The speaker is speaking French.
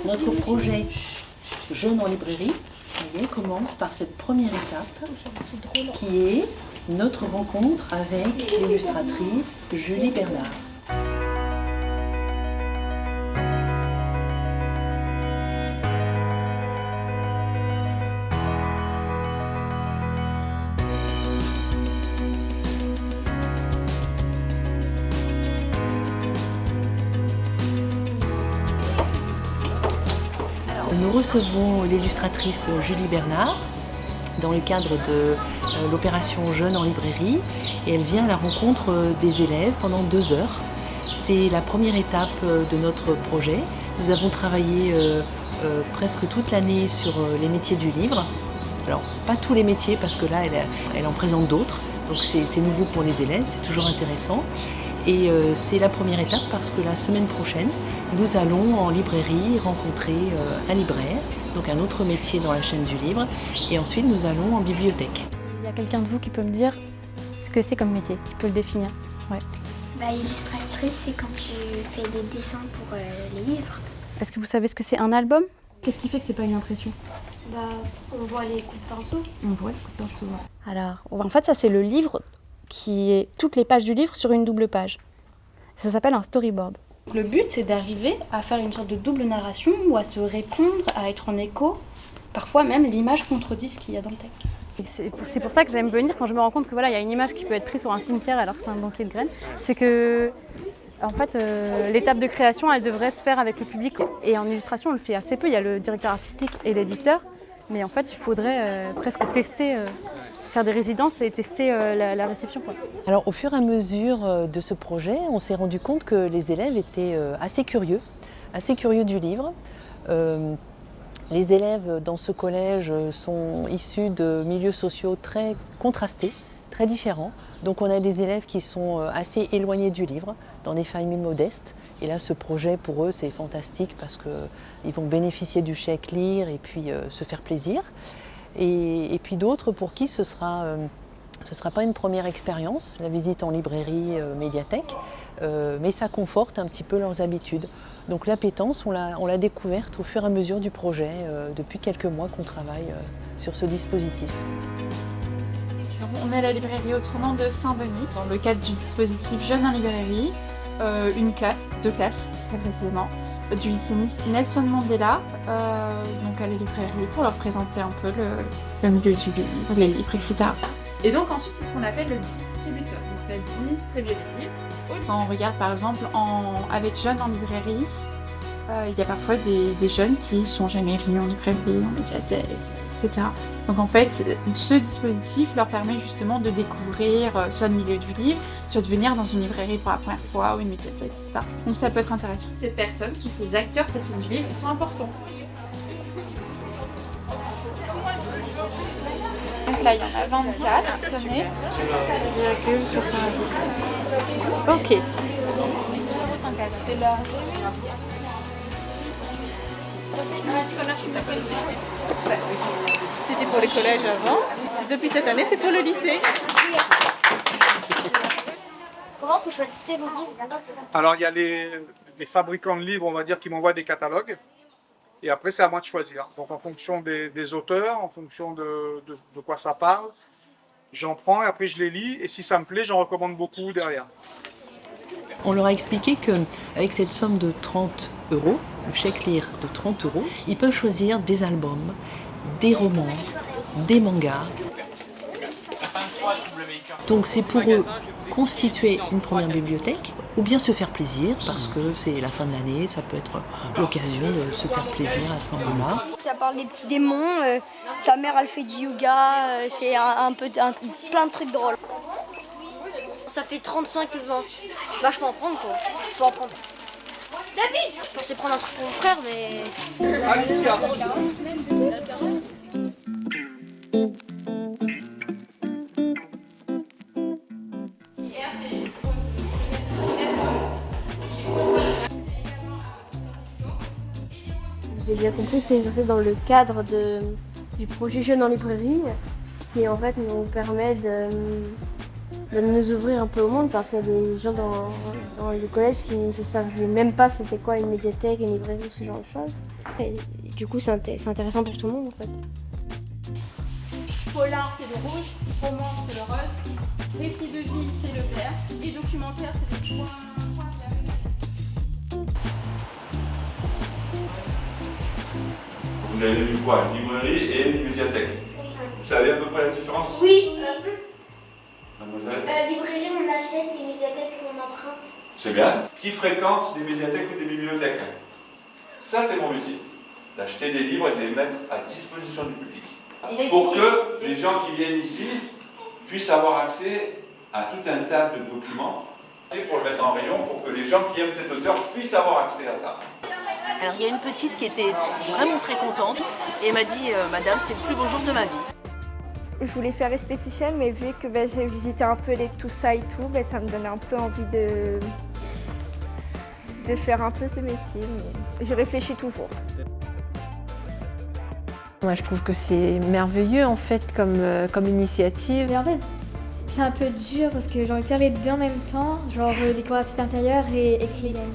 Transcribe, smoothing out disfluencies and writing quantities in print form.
Notre projet Jeunes en librairie, ça y est, commence par cette première étape qui est notre rencontre avec l'illustratrice Julie Bernard. Nous recevons l'illustratrice Julie Bernard dans le cadre de l'opération Jeunes en librairie et elle vient à la rencontre des élèves pendant 2 heures. C'est la première étape de notre projet. Nous avons travaillé presque toute l'année sur les métiers du livre. Alors pas tous les métiers parce que là elle en présente d'autres, donc c'est nouveau pour les élèves, c'est toujours intéressant. Et c'est la première étape parce que la semaine prochaine, nous allons en librairie rencontrer un libraire, donc un autre métier dans la chaîne du livre, et ensuite nous allons en bibliothèque. Il y a quelqu'un de vous qui peut me dire ce que c'est comme métier, qui peut le définir? Ouais. Illustratrice, c'est quand tu fais des dessins pour les livres. Est-ce que vous savez ce que c'est un album? Qu'est-ce qui fait que c'est pas une impression? On voit les coups de pinceau. On voit les coups de pinceau. Alors, en fait, ça c'est le livre qui est toutes les pages du livre sur une double page. Ça s'appelle un storyboard. Le but, c'est d'arriver à faire une sorte de double narration ou à se répondre, à être en écho. Parfois même, l'image contredit ce qu'il y a dans le texte. C'est pour ça que j'aime venir quand je me rends compte que voilà, il y a une image qui peut être prise sur un cimetière alors que c'est un banquet de graines. C'est que, en fait, l'étape de création, elle devrait se faire avec le public. Et en illustration, on le fait assez peu. Il y a le directeur artistique et l'éditeur. Mais en fait, il faudrait presque tester, faire des résidences et tester la réception, quoi. Alors au fur et à mesure de ce projet, on s'est rendu compte que les élèves étaient assez curieux du livre. Les élèves dans ce collège sont issus de milieux sociaux très contrastés, très différents. Donc on a des élèves qui sont assez éloignés du livre, dans des familles modestes. Et là, ce projet, pour eux, c'est fantastique parce qu'ils vont bénéficier du chèque lire et puis se faire plaisir. Et puis d'autres pour qui ce sera pas une première expérience, la visite en librairie, médiathèque, mais ça conforte un petit peu leurs habitudes. Donc l'appétence, on l'a découverte au fur et à mesure du projet, depuis quelques mois qu'on travaille sur ce dispositif. On est à la librairie au tournant de Saint-Denis, dans le cadre du dispositif Jeunes en librairie, deux classes très précisément, du lycée Nelson Mandela, donc à la librairie pour leur présenter un peu le milieu du livre, les livres, etc. Et donc ensuite c'est ce qu'on appelle le distributeur, donc la distribuer les livres. Quand on regarde par exemple avec Jeunes en librairie, il y a parfois des jeunes qui sont jamais venus en librairie, en médiathèque, etc. Donc en fait, ce dispositif leur permet justement de découvrir soit le milieu du livre, soit de venir dans une librairie pour la première fois ou une médiathèque, etc. Donc ça peut être intéressant. Ces personnes, tous ces acteurs de cette chaîne du livre, ils sont importants. Donc là, il y en a 24, tenez. 0,99. Ok. C'est là. C'était pour les collèges avant. Depuis cette année, c'est pour le lycée. Comment vous choisissez vos livres? Alors, il y a les fabricants de livres, on va dire, qui m'envoient des catalogues. Et après, c'est à moi de choisir. Donc, en fonction des auteurs, en fonction de quoi ça parle, j'en prends et après, je les lis. Et si ça me plaît, j'en recommande beaucoup derrière. On leur a expliqué qu'avec cette somme de 30 €, le chèque lire de 30 €, ils peuvent choisir des albums, des romans, des mangas. Donc c'est pour eux constituer une première bibliothèque ou bien se faire plaisir parce que c'est la fin de l'année, ça peut être l'occasion de se faire plaisir à ce moment-là. Ça parle des petits démons, sa mère elle fait du yoga, c'est plein de trucs drôles. Ça fait 35 20. Bah je peux en prendre quoi. Je peux en prendre. David, je pensais prendre un truc pour mon frère mais. Alicia. J'ai bien compris que c'est dans le cadre du projet Jeunes en librairie qui en fait nous permet de nous ouvrir un peu au monde parce qu'il y a des gens dans le collège qui ne se savaient même pas c'était quoi une médiathèque, une librairie, ce genre de choses. Et du coup, c'est intéressant pour tout le monde en fait. Polar, c'est le rouge. Roman, c'est le rose. Récit de vie, c'est le vert. Et documentaire, c'est le point vert. Vous avez vu quoi? Une librairie et une médiathèque. Vous savez à peu près la différence? Oui. Mademoiselle? Librairie, on achète, et médiathèque, on emprunte. C'est bien. Qui fréquente des médiathèques ou des bibliothèques? Ça, c'est mon métier. D'acheter des livres et de les mettre à disposition du public. Pour que les gens qui viennent ici puissent avoir accès à tout un tas de documents et pour le mettre en rayon, pour que les gens qui aiment cet auteur puissent avoir accès à ça. Alors il y a une petite qui était vraiment très contente et elle m'a dit Madame, c'est le plus beau jour de ma vie. Je voulais faire esthéticienne, mais vu que j'ai visité un peu tout ça et tout, ça me donnait un peu envie de faire un peu ce métier. Mais je réfléchis toujours. Moi je trouve que c'est merveilleux en fait comme initiative. Mais en fait, c'est un peu dur parce que j'ai envie de faire les deux en même temps, genre décoratrice d'intérieur et écrivaine.